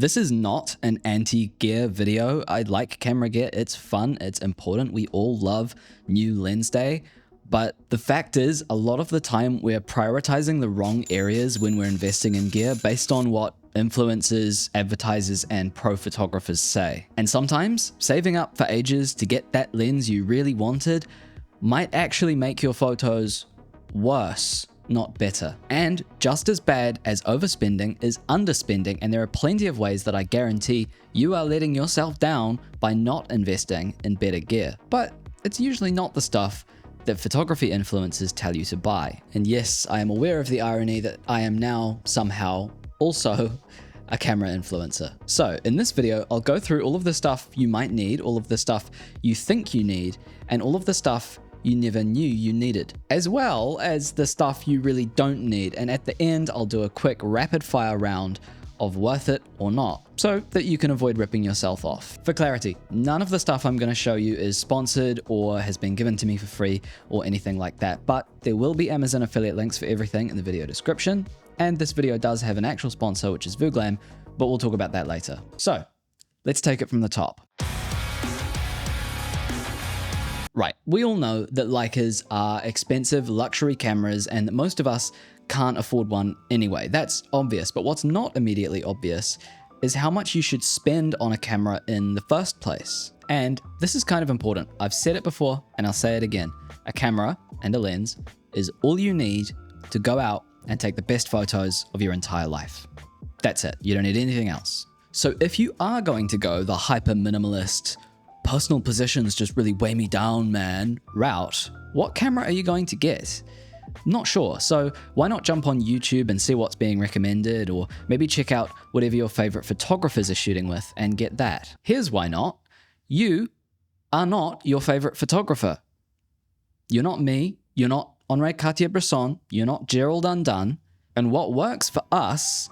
This is not an anti-gear video. I like camera gear. It's fun. It's important. We all love new lens day. But the fact is, a lot of the time we're prioritizing the wrong areas when we're investing in gear based on what influencers, advertisers, and pro photographers say. And sometimes saving up for ages to get that lens you really wanted might actually make your photos worse, not better. And just as bad as overspending is underspending, and there are plenty of ways that I guarantee you are letting yourself down by not investing in better gear. But it's usually not the stuff that photography influencers tell you to buy. And yes, I am aware of the irony that I am now somehow also a camera influencer. So in this video, I'll go through all of the stuff you might need, all of the stuff you think you need, and all of the stuff you never knew you needed, as well as the stuff you really don't need. And at the end, I'll do a quick rapid fire round of worth it or not, so that you can avoid ripping yourself off. For clarity, none of the stuff I'm going to show you is sponsored or has been given to me for free or anything like that, but there will be Amazon affiliate links for everything in the video description. And this video does have an actual sponsor, which is Vuglam, but we'll talk about that later. So let's take it from the top. Right, we all know that Leicas are expensive luxury cameras and that most of us can't afford one anyway. That's obvious, but what's not immediately obvious is how much you should spend on a camera in the first place. And this is kind of important. I've said it before and I'll say it again. A camera and a lens is all you need to go out and take the best photos of your entire life. That's it. You don't need anything else. So if you are going to go the hyper minimalist, personal positions just really weigh me down, man route, what camera are you going to get? Not sure, so why not jump on YouTube and see what's being recommended, or maybe check out whatever your favorite photographers are shooting with and get that. Here's why not. You are not your favorite photographer. You're not me, you're not Henri Cartier-Bresson, you're not Gerald Undone, and what works for us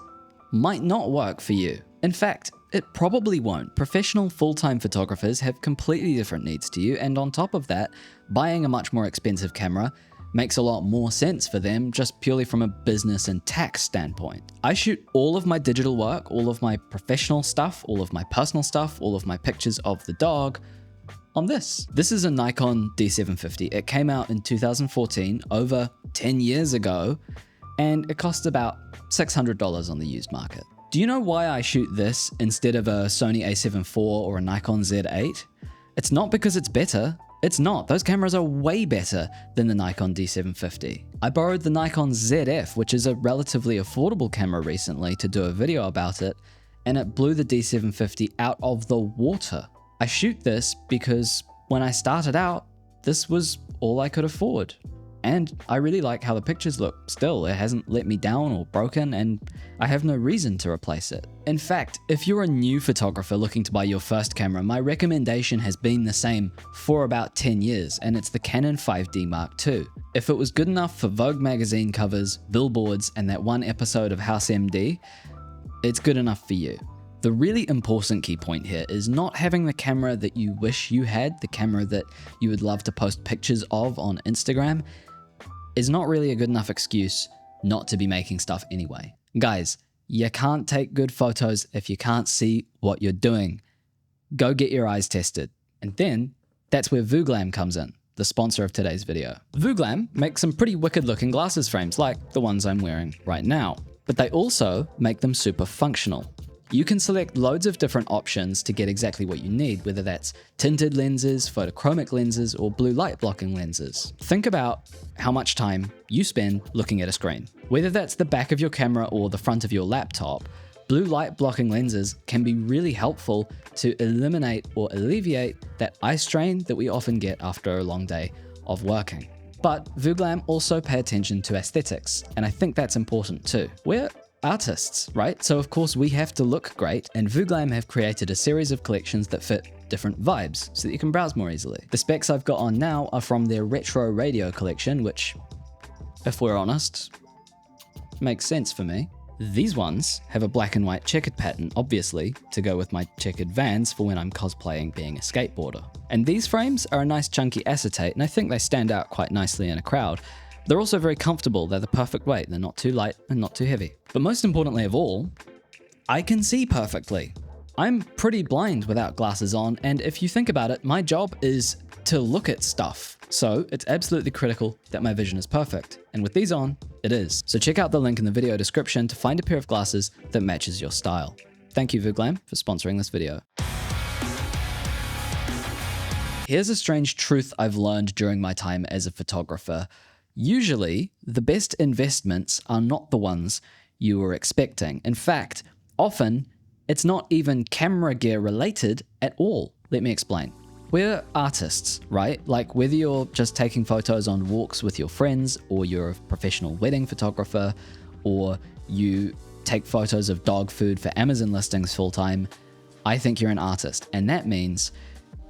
might not work for you. In fact, it probably won't. Professional full-time photographers have completely different needs to you, and on top of that, buying a much more expensive camera makes a lot more sense for them just purely from a business and tax standpoint. I shoot all of my digital work, all of my professional stuff, all of my personal stuff, all of my pictures of the dog on this. This is a Nikon D750. It came out in 2014, over 10 years ago, and it cost about $600 on the used market. Do you know why I shoot this instead of a Sony a7 IV or a Nikon Z8? It's not because it's better. It's not. Those cameras are way better than the Nikon D750. I borrowed the Nikon ZF, which is a relatively affordable camera recently, to do a video about it, and it blew the D750 out of the water. I shoot this because when I started out, this was all I could afford. And I really like how the pictures look still. It hasn't let me down or broken, and I have no reason to replace it. In fact, if you're a new photographer looking to buy your first camera, my recommendation has been the same for about 10 years, and it's the Canon 5D Mark II. If it was good enough for Vogue magazine covers, billboards, and that one episode of House MD, it's good enough for you. The really important key point here is not having the camera that you wish you had, the camera that you would love to post pictures of on Instagram, is not really a good enough excuse not to be making stuff anyway. Guys, you can't take good photos if you can't see what you're doing. Go get your eyes tested. And then that's where Vuglam comes in, the sponsor of today's video. Vuglam makes some pretty wicked looking glasses frames like the ones I'm wearing right now, but they also make them super functional. You can select loads of different options to get exactly what you need, whether that's tinted lenses, photochromic lenses, or blue light blocking lenses. Think about how much time you spend looking at a screen. Whether that's the back of your camera or the front of your laptop, blue light blocking lenses can be really helpful to eliminate or alleviate that eye strain that we often get after a long day of working. But Vuglam also pay attention to aesthetics, and I think that's important too. We're artists, right? So of course we have to look great, and Vuglam have created a series of collections that fit different vibes so that you can browse more easily. The specs I've got on now are from their retro radio collection, which, if we're honest, makes sense for me. These ones have a black and white checkered pattern, obviously, to go with my checkered Vans for when I'm cosplaying being a skateboarder. And these frames are a nice chunky acetate, and I think they stand out quite nicely in a crowd. They're also very comfortable. They're the perfect weight. They're not too light and not too heavy. But most importantly of all, I can see perfectly. I'm pretty blind without glasses on, and if you think about it, my job is to look at stuff. So it's absolutely critical that my vision is perfect. And with these on, it is. So check out the link in the video description to find a pair of glasses that matches your style. Thank you, VidGlam, for sponsoring this video. Here's a strange truth I've learned during my time as a photographer. Usually, the best investments are not the ones you were expecting. In fact, often, it's not even camera gear related at all. Let me explain. We're artists, right? Like whether you're just taking photos on walks with your friends, or you're a professional wedding photographer, or you take photos of dog food for Amazon listings full time, I think you're an artist. And that means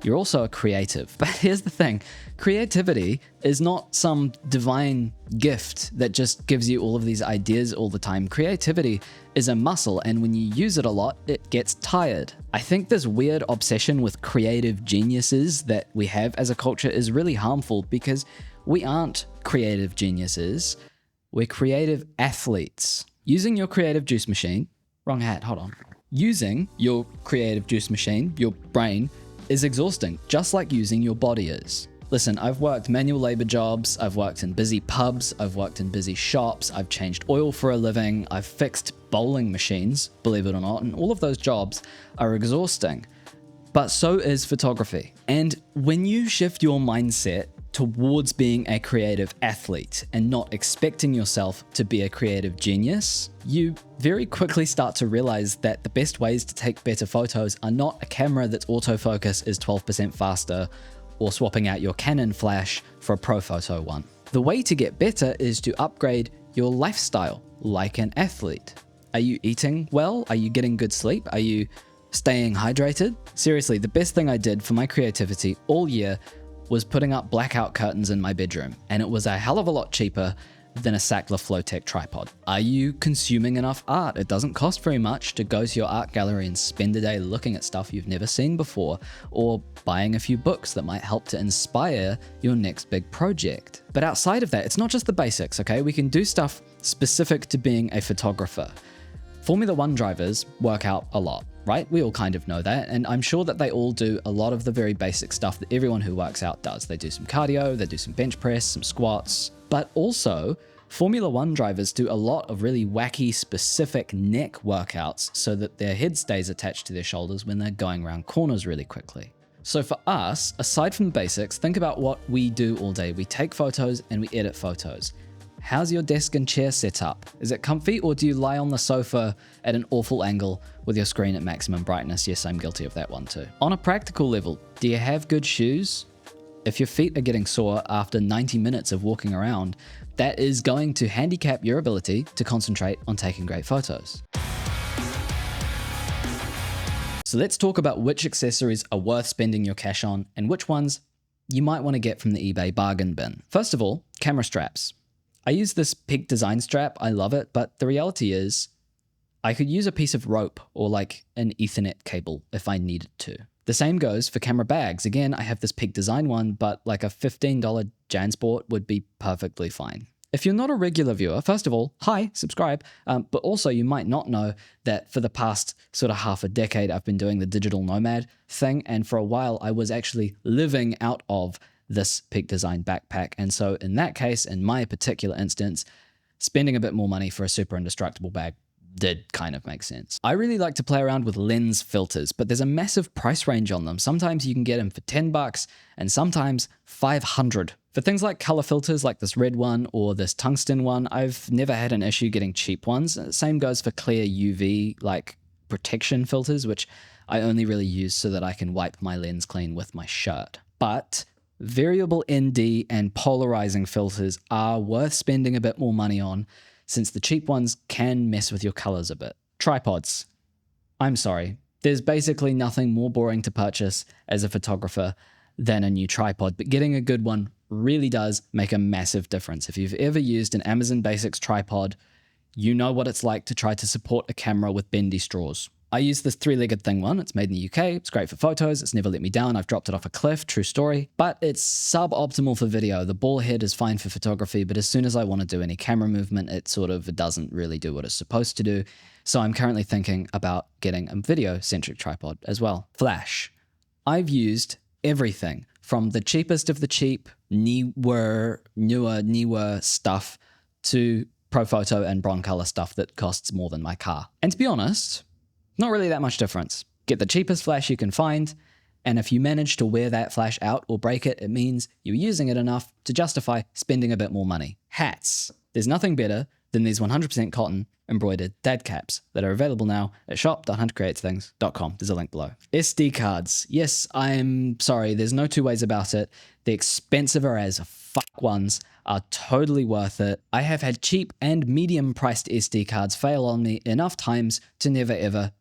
you're also a creative. But here's the thing, creativity is not some divine gift that just gives you all of these ideas all the time. Creativity is a muscle, and when you use it a lot, it gets tired. I think this weird obsession with creative geniuses that we have as a culture is really harmful, because we aren't creative geniuses, we're creative athletes. Using your creative juice machine, wrong hat, hold on. Using your creative juice machine, your brain, is exhausting, just like using your body is. Listen, I've worked manual labor jobs, I've worked in busy pubs, I've worked in busy shops, I've changed oil for a living, I've fixed bowling machines, believe it or not, and all of those jobs are exhausting. But so is photography. And when you shift your mindset towards being a creative athlete and not expecting yourself to be a creative genius, you very quickly start to realize that the best ways to take better photos are not a camera that's autofocus is 12% faster, or swapping out your Canon flash for a ProPhoto one. The way to get better is to upgrade your lifestyle like an athlete. Are you eating well? Are you getting good sleep? Are you staying hydrated? Seriously, the best thing I did for my creativity all year was putting up blackout curtains in my bedroom, and it was a hell of a lot cheaper than a Sachtler Flowtech tripod. Are you consuming enough art? It doesn't cost very much to go to your art gallery and spend a day looking at stuff you've never seen before, or buying a few books that might help to inspire your next big project. But outside of that, it's not just the basics, okay? We can do stuff specific to being a photographer. Formula One drivers work out a lot, right? We all kind of know that, and I'm sure that they all do a lot of the very basic stuff that everyone who works out does. They do some cardio, they do some bench press, some squats, but also Formula One drivers do a lot of really wacky, specific neck workouts so that their head stays attached to their shoulders when they're going around corners really quickly. So for us, aside from the basics, think about what we do all day. We take photos and we edit photos. How's your desk and chair set up? Is it comfy, or do you lie on the sofa at an awful angle with your screen at maximum brightness? Yes, I'm guilty of that one too. On a practical level, do you have good shoes? If your feet are getting sore after 90 minutes of walking around, that is going to handicap your ability to concentrate on taking great photos. So let's talk about which accessories are worth spending your cash on and which ones you might want to get from the eBay bargain bin. First of all, camera straps. I use this Peak Design strap, I love it, but the reality is I could use a piece of rope or like an Ethernet cable if I needed to. The same goes for camera bags. Again, I have this Peak Design one, but like a $15 JanSport would be perfectly fine. If you're not a regular viewer, first of all, hi, subscribe, but also you might not know that for the past sort of half a decade, I've been doing the digital nomad thing, and for a while I was actually living out of this Peak Design backpack. And so in that case, in my particular instance, spending a bit more money for a super indestructible bag did kind of make sense. I really like to play around with lens filters, but there's a massive price range on them. Sometimes you can get them for $10 and sometimes $500. For things like color filters like this red one or this tungsten one, I've never had an issue getting cheap ones. Same goes for clear UV like protection filters, which I only really use so that I can wipe my lens clean with my shirt. But variable ND and polarizing filters are worth spending a bit more money on, since the cheap ones can mess with your colors a bit. Tripods. I'm sorry, there's basically nothing more boring to purchase as a photographer than a new tripod, but getting a good one really does make a massive difference. If you've ever used an Amazon Basics tripod, you know what it's like to try to support a camera with bendy straws. I use this three-legged thing one. It's made in the UK. It's great for photos. It's never let me down. I've dropped it off a cliff. True story. But it's suboptimal for video. The ball head is fine for photography, but as soon as I want to do any camera movement, it doesn't really do what it's supposed to do. So I'm currently thinking about getting a video-centric tripod as well. Flash. I've used everything from the cheapest of the cheap, newer stuff to Profoto and Broncolor stuff that costs more than my car. And to be honest, not really that much difference. Get the cheapest flash you can find, and if you manage to wear that flash out or break it, it means you're using it enough to justify spending a bit more money. Hats. There's nothing better than these 100% cotton embroidered dad caps that are available now at shop.huntercreatesthings.com. There's a link below. SD cards. Yes, I'm sorry, there's no two ways about it. The expensiver as fuck ones are totally worth it. I have had cheap and medium priced SD cards fail on me enough times to never ever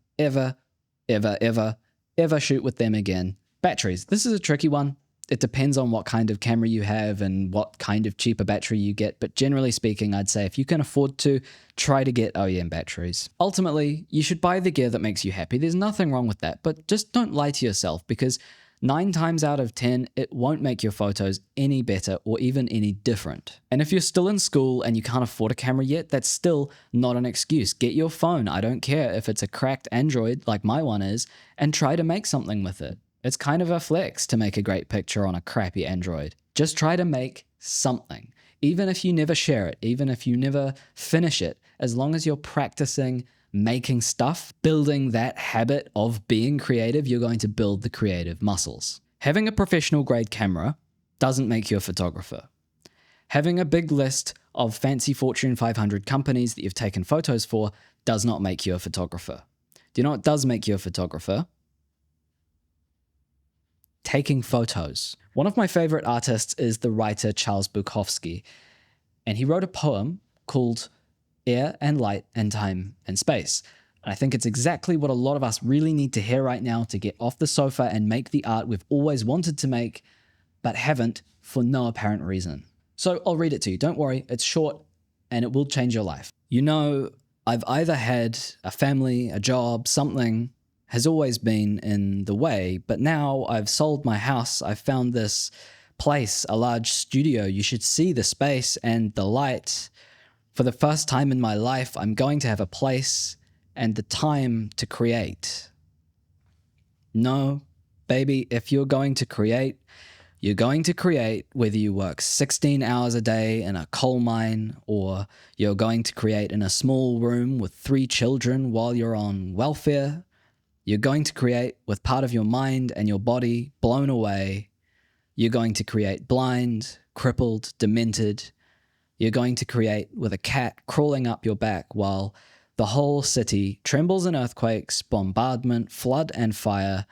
shoot with them again. Batteries. This is a tricky one. It depends on what kind of camera you have and what kind of cheaper battery you get, but generally speaking, I'd say if you can afford to, try to get OEM batteries. Ultimately, you should buy the gear that makes you happy. There's nothing wrong with that, but just don't lie to yourself, because 9 times out of 10, it won't make your photos any better or even any different. And if you're still in school and you can't afford a camera yet, that's still not an excuse. Get your phone. I don't care if it's a cracked Android like my one is, and try to make something with it. It's kind of a flex to make a great picture on a crappy Android. Just try to make something. Even if you never share it, even if you never finish it, as long as you're practicing making stuff, building that habit of being creative, you're going to build the creative muscles. Having a professional grade camera doesn't make you a photographer. Having a big list of fancy Fortune 500 companies that you've taken photos for does not make you a photographer. Do you know what does make you a photographer? Taking photos. One of my favorite artists is the writer Charles Bukowski, and he wrote a poem called Air and Light and Time and Space. And I think it's exactly what a lot of us really need to hear right now to get off the sofa and make the art we've always wanted to make, but haven't for no apparent reason. So I'll read it to you. Don't worry, it's short and it will change your life. You know, I've either had a family, a job, something has always been in the way, but now I've sold my house. I've found this place, a large studio. You should see the space and the light. For the first time in my life, I'm going to have a place and the time to create. No, baby, if you're going to create, you're going to create whether you work 16 hours a day in a coal mine, or you're going to create in a small room with 3 children while you're on welfare. You're going to create with part of your mind and your body blown away. You're going to create blind, crippled, demented. You're going to create with a cat crawling up your back while the whole city trembles in earthquakes, bombardment, flood and fire.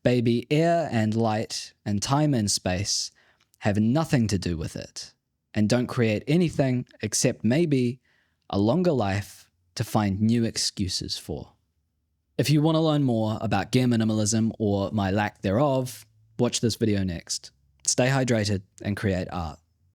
Baby, air and light and time and space have nothing to do with it, and don't create anything except maybe a longer life to find new excuses for. If you want to learn more about gear minimalism or my lack thereof, watch this video next. Stay hydrated and create art.